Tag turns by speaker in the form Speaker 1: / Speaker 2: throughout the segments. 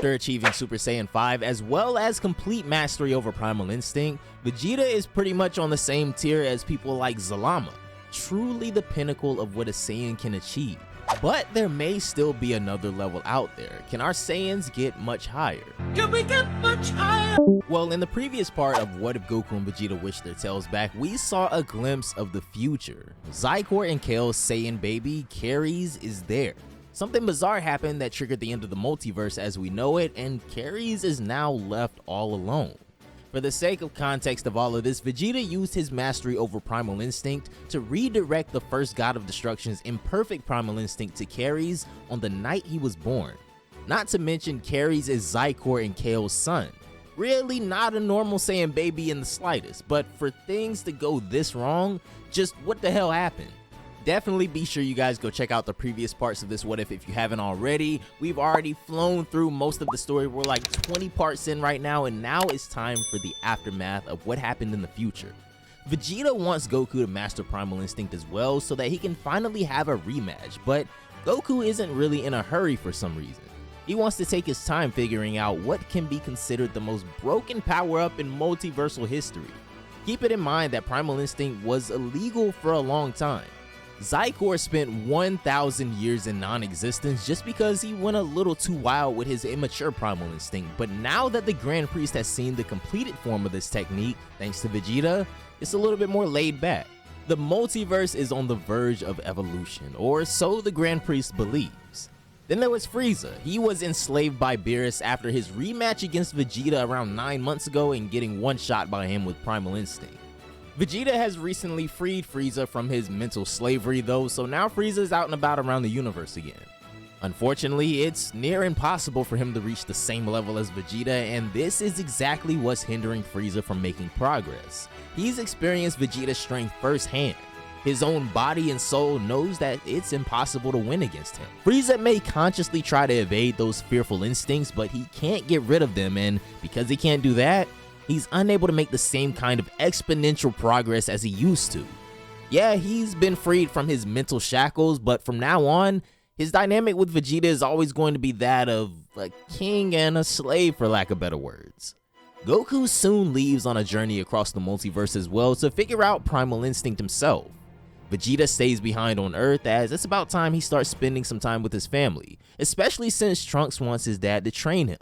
Speaker 1: After achieving Super Saiyan 5 as well as complete mastery over Primal Instinct, Vegeta is pretty much on the same tier as people like Zalama, truly the pinnacle of what a Saiyan can achieve. But there may still be another level out there. Can our Saiyans get much higher?
Speaker 2: Can we get much higher?
Speaker 1: Well, in the previous part of What If Goku and Vegeta Wished Their Tails Back, we saw a glimpse of the future. Zykor and Kale's Saiyan baby, Karies, is there. Something bizarre happened that triggered the end of the multiverse as we know it, and Karies is now left all alone. For the sake of context of all of this, Vegeta used his mastery over Primal Instinct to redirect the first God of Destruction's imperfect Primal Instinct to Karies on the night he was born. Not to mention, Karies is Zykor and Kale's son. Really not a normal Saiyan baby in the slightest, but for things to go this wrong, just what the hell happened? Definitely be sure you guys go check out the previous parts of this What If you haven't already. We've already flown through most of the story. We're like 20 parts in right now, and now it's time for the aftermath of what happened in the future. Vegeta wants Goku to master Primal Instinct as well so that he can finally have a rematch, but Goku isn't really in a hurry for some reason. He wants to take his time figuring out what can be considered the most broken power-up in multiversal history. Keep it in mind that Primal Instinct was illegal for a long time. Zykor spent 1,000 years in non-existence just because he went a little too wild with his immature Primal Instinct, but now that the Grand Priest has seen the completed form of this technique, thanks to Vegeta, it's a little bit more laid back. The multiverse is on the verge of evolution, or so the Grand Priest believes. Then there was Frieza. He was enslaved by Beerus after his rematch against Vegeta around 9 months ago and getting one-shot by him with Primal Instinct. Vegeta has recently freed Frieza from his mental slavery though, so now Frieza is out and about around the universe again. Unfortunately, it's near impossible for him to reach the same level as Vegeta, and this is exactly what's hindering Frieza from making progress. He's experienced Vegeta's strength firsthand. His own body and soul knows that it's impossible to win against him. Frieza may consciously try to evade those fearful instincts, but he can't get rid of them, and because he can't do that, he's unable to make the same kind of exponential progress as he used to. Yeah, he's been freed from his mental shackles, but from now on, his dynamic with Vegeta is always going to be that of a king and a slave, for lack of better words. Goku soon leaves on a journey across the multiverse as well to figure out Primal Instinct himself. Vegeta stays behind on Earth as it's about time he starts spending some time with his family, especially since Trunks wants his dad to train him.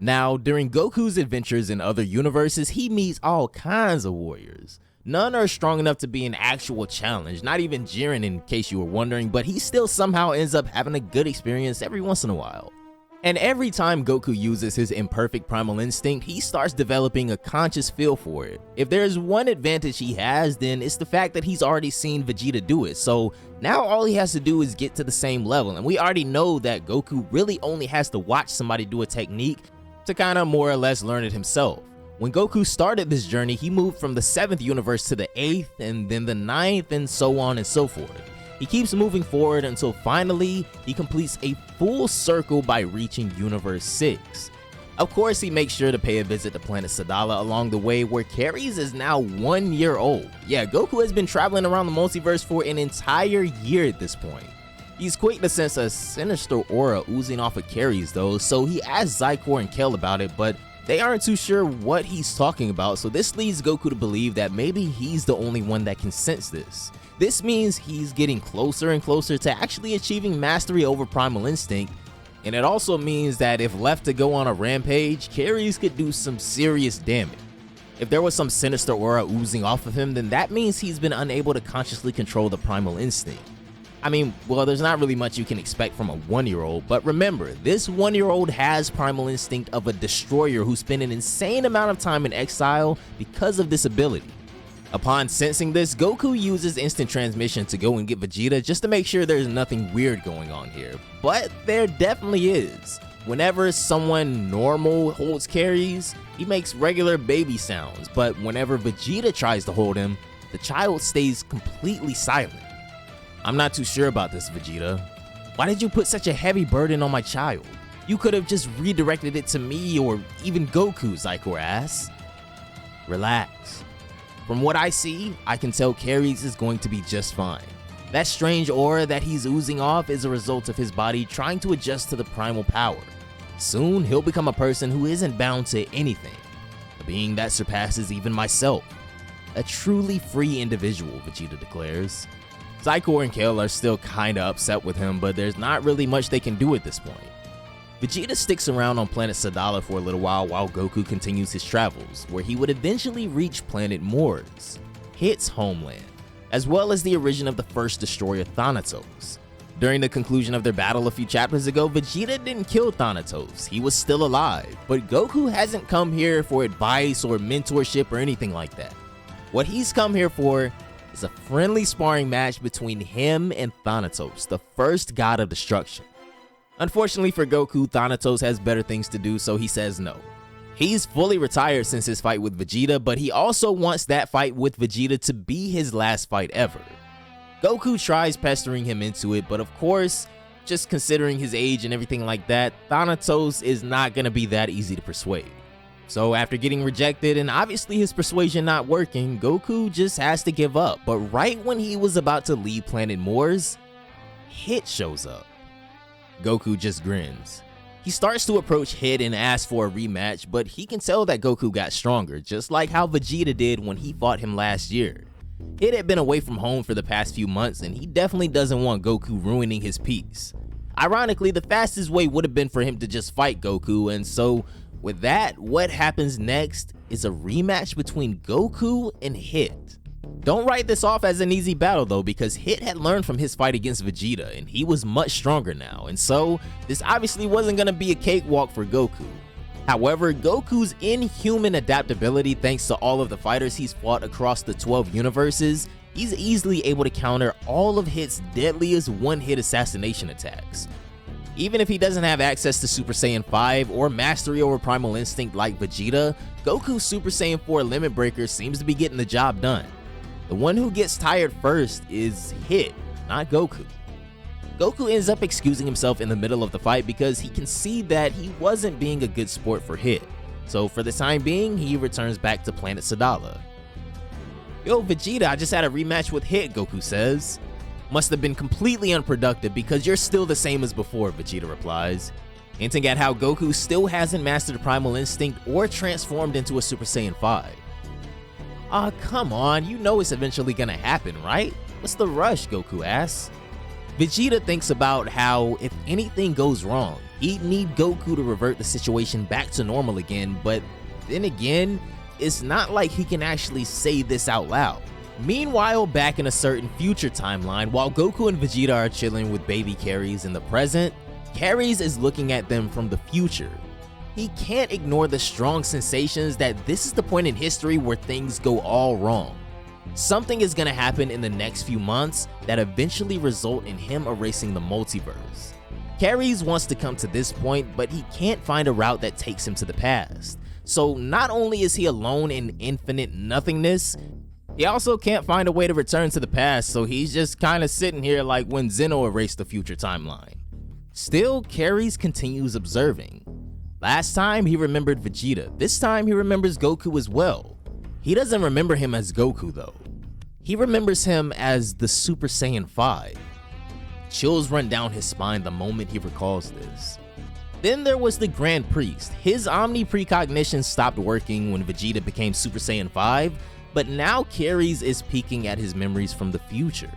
Speaker 1: Now, during Goku's adventures in other universes, he meets all kinds of warriors. None are strong enough to be an actual challenge, not even Jiren in case you were wondering, but he still somehow ends up having a good experience every once in a while. And every time Goku uses his imperfect Primal Instinct, he starts developing a conscious feel for it. If there's one advantage he has, then it's the fact that he's already seen Vegeta do it, so now all he has to do is get to the same level, and we already know that Goku really only has to watch somebody do a technique to kind of more or less learn it himself. When Goku started this journey, he moved from the 7th universe to the 8th, and then the 9th, and so on and so forth. He keeps moving forward until finally he completes a full circle by reaching Universe 6. Of course, he makes sure to pay a visit to planet Sadala along the way, where Karies is now 1 year old. Yeah, Goku has been traveling around the multiverse for an entire year at this point. He's quick to sense a sinister aura oozing off of Karies though, so he asks Zykor and Kel about it, but they aren't too sure what he's talking about, so this leads Goku to believe that maybe he's the only one that can sense this. This means he's getting closer and closer to actually achieving mastery over Primal Instinct, and it also means that if left to go on a rampage, Karies could do some serious damage. If there was some sinister aura oozing off of him, then that means he's been unable to consciously control the Primal Instinct. I mean, well, there's not really much you can expect from a 1-year-old, but remember, this 1-year-old has Primal Instinct of a destroyer who spent an insane amount of time in exile because of this ability. Upon sensing this, Goku uses instant transmission to go and get Vegeta just to make sure there's nothing weird going on here, but there definitely is. Whenever someone normal holds Karies, he makes regular baby sounds, but whenever Vegeta tries to hold him, the child stays completely silent. I'm not too sure about this, Vegeta. Why did you put such a heavy burden on my child? You could have just redirected it to me or even Goku, Zykor asks. Relax. From what I see, I can tell Karies is going to be just fine. That strange aura that he's oozing off is a result of his body trying to adjust to the primal power. Soon, he'll become a person who isn't bound to anything, a being that surpasses even myself. A truly free individual, Vegeta declares. Zykor and Kale are still kinda upset with him, but there's not really much they can do at this point. Vegeta sticks around on planet Sadala for a little while Goku continues his travels, where he would eventually reach planet Mors, Hit's homeland, as well as the origin of the first destroyer Thanatos. During the conclusion of their battle a few chapters ago, Vegeta didn't kill Thanatos, he was still alive, but Goku hasn't come here for advice or mentorship or anything like that. What he's come here for is a friendly sparring match between him and Thanatos, the first god of destruction. Unfortunately for Goku, Thanatos has better things to do, so he says no. He's fully retired since his fight with Vegeta, but he also wants that fight with Vegeta to be his last fight ever. Goku tries pestering him into it, but of course, just considering his age and everything like that, Thanatos is not gonna be that easy to persuade. So after getting rejected and obviously his persuasion not working, Goku just has to give up. But right when he was about to leave planet Mors, Hit shows up. Goku just grins. He starts to approach Hit and asks for a rematch, but he can tell that Goku got stronger, just like how Vegeta did when he fought him last year. Hit had been away from home for the past few months, and he definitely doesn't want Goku ruining his peace. Ironically, the fastest way would have been for him to just fight Goku, and so with that, what happens next is a rematch between Goku and Hit. Don't write this off as an easy battle though, because Hit had learned from his fight against Vegeta and he was much stronger now, and so this obviously wasn't going to be a cakewalk for Goku. However, Goku's inhuman adaptability thanks to all of the fighters he's fought across the 12 universes, he's easily able to counter all of Hit's deadliest one-hit assassination attacks. Even if he doesn't have access to Super Saiyan 5 or mastery over Primal Instinct like Vegeta, Goku's Super Saiyan 4 Limit Breaker seems to be getting the job done. The one who gets tired first is Hit, not Goku. Goku ends up excusing himself in the middle of the fight because he can see that he wasn't being a good sport for Hit. So for the time being, he returns back to planet Sadala. Yo, Vegeta, I just had a rematch with Hit, Goku says. Must have been completely unproductive because you're still the same as before, Vegeta replies, hinting at how Goku still hasn't mastered Primal Instinct or transformed into a Super Saiyan 5. Aw, come on, you know it's eventually gonna happen, right? What's the rush, Goku asks. Vegeta thinks about how if anything goes wrong, he'd need Goku to revert the situation back to normal again, but then again, it's not like he can actually say this out loud. Meanwhile, back in a certain future timeline, while Goku and Vegeta are chilling with baby Carries in the present, Carries is looking at them from the future. He can't ignore the strong sensations that this is the point in history where things go all wrong. Something is gonna happen in the next few months that eventually result in him erasing the multiverse. Carries wants to come to this point, but he can't find a route that takes him to the past. So not only is he alone in infinite nothingness, he also can't find a way to return to the past, so he's just kinda sitting here like when Zeno erased the future timeline. Still, Carries continues observing. Last time he remembered Vegeta, this time he remembers Goku as well. He doesn't remember him as Goku though. He remembers him as the Super Saiyan 5. Chills run down his spine the moment he recalls this. Then there was the Grand Priest. His Omni precognition stopped working when Vegeta became Super Saiyan 5, but now Carries is peeking at his memories from the future.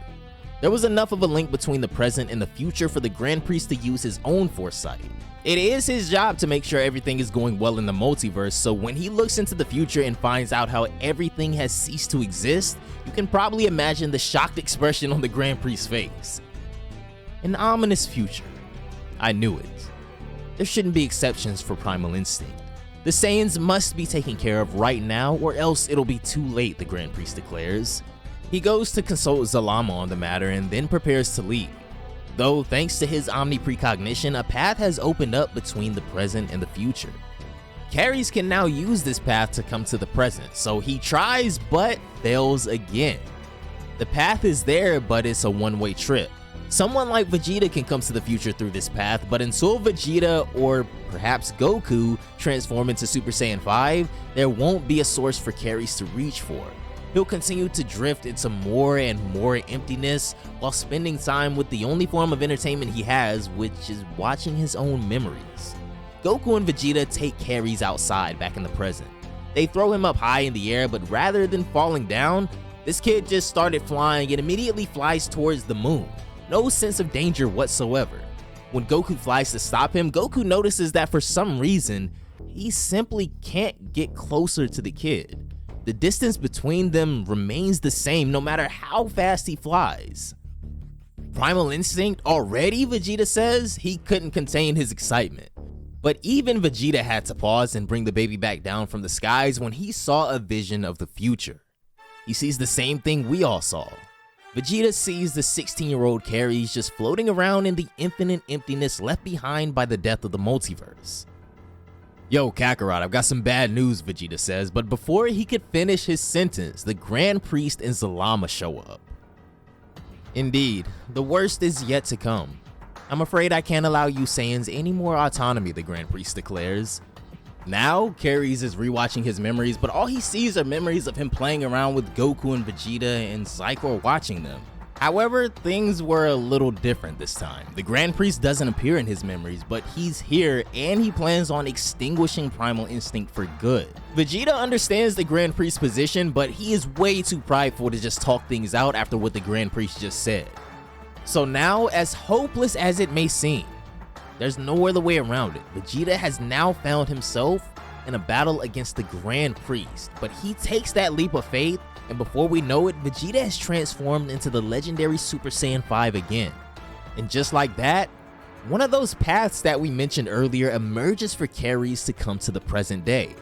Speaker 1: There was enough of a link between the present and the future for the Grand Priest to use his own foresight. It is his job to make sure everything is going well in the multiverse, so when he looks into the future and finds out how everything has ceased to exist, you can probably imagine the shocked expression on the Grand Priest's face. An ominous future. I knew it. There shouldn't be exceptions for Primal Instinct. The Saiyans must be taken care of right now or else it'll be too late, the Grand Priest declares. He goes to consult Zalama on the matter and then prepares to leave. Though thanks to his Omni precognition, a path has opened up between the present and the future. Carries can now use this path to come to the present, so he tries but fails again. The path is there, but it's a one-way trip. Someone like Vegeta can come to the future through this path, but until Vegeta or perhaps Goku transform into Super Saiyan 5, there won't be a source for Carries to reach for. He'll continue to drift into more and more emptiness while spending time with the only form of entertainment he has, which is watching his own memories. Goku and Vegeta take Carries outside back in the present. They throw him up high in the air, but rather than falling down, this kid just started flying and immediately flies towards the moon. No sense of danger whatsoever. When Goku flies to stop him, Goku notices that for some reason, he simply can't get closer to the kid. The distance between them remains the same no matter how fast he flies. Primal instinct already, Vegeta says. He couldn't contain his excitement. But even Vegeta had to pause and bring the baby back down from the skies when he saw a vision of the future. He sees the same thing we all saw. Vegeta sees the 16-year-old Carries just floating around in the infinite emptiness left behind by the death of the multiverse. Yo, Kakarot, I've got some bad news, Vegeta says, but before he could finish his sentence, the Grand Priest and Zalama show up. Indeed, the worst is yet to come. I'm afraid I can't allow you Saiyans any more autonomy, the Grand Priest declares. Now, Carries is rewatching his memories, but all he sees are memories of him playing around with Goku and Vegeta and Zykor watching them. However, things were a little different this time. The Grand Priest doesn't appear in his memories, but he's here and he plans on extinguishing Primal Instinct for good. Vegeta understands the Grand Priest's position, but he is way too prideful to just talk things out after what the Grand Priest just said. So now, as hopeless as it may seem, there's no other way around it. Vegeta has now found himself in a battle against the Grand Priest, but he takes that leap of faith, and before we know it, Vegeta has transformed into the legendary Super Saiyan 5 again. And just like that, one of those paths that we mentioned earlier emerges for Carries to come to the present day.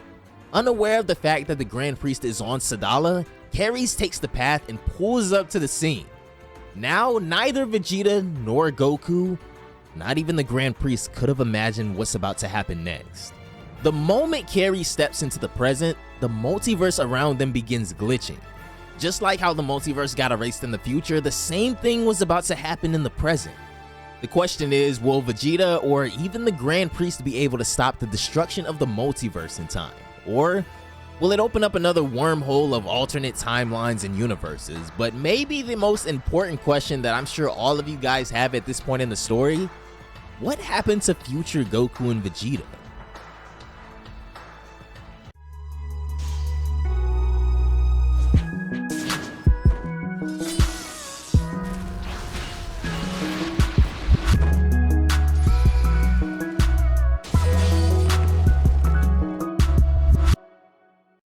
Speaker 1: Unaware of the fact that the Grand Priest is on Sadala, Carries takes the path and pulls up to the scene. Now, neither Vegeta nor Goku, not even the Grand Priest, could have imagined what's about to happen next. The moment Carries steps into the present, the multiverse around them begins glitching. Just like how the multiverse got erased in the future, the same thing was about to happen in the present. The question is, will Vegeta or even the Grand Priest be able to stop the destruction of the multiverse in time? Or will it open up another wormhole of alternate timelines and universes? But maybe the most important question that I'm sure all of you guys have at this point in the story, what happened to future Goku and Vegeta?